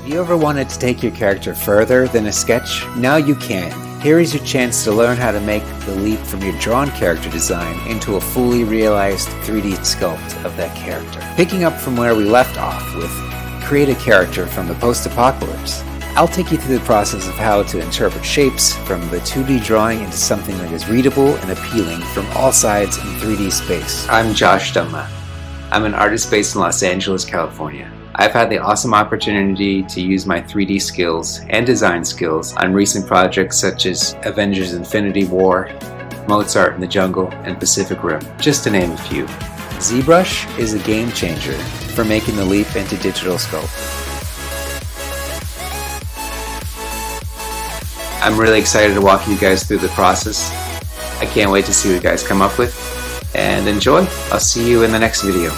Have you ever wanted to take your character further than a sketch? Now you can. Here is your chance to learn how to make the leap from your drawn character design into a fully realized 3D sculpt of that character. Picking up from where we left off with create a character from the post-apocalypse, I'll take you through the process of how to interpret shapes from the 2D drawing into something that is readable and appealing from all sides in 3D space. I'm Josh Dunlap. I'm an artist based in Los Angeles, California. I've had the awesome opportunity to use my 3D skills and design skills on recent projects such as Avengers Infinity War, Mozart in the Jungle, and Pacific Rim, just to name a few. ZBrush is a game changer for making the leap into digital sculpt. I'm really excited to walk you guys through the process. I can't wait to see what you guys come up with. And enjoy! I'll see you in the next video.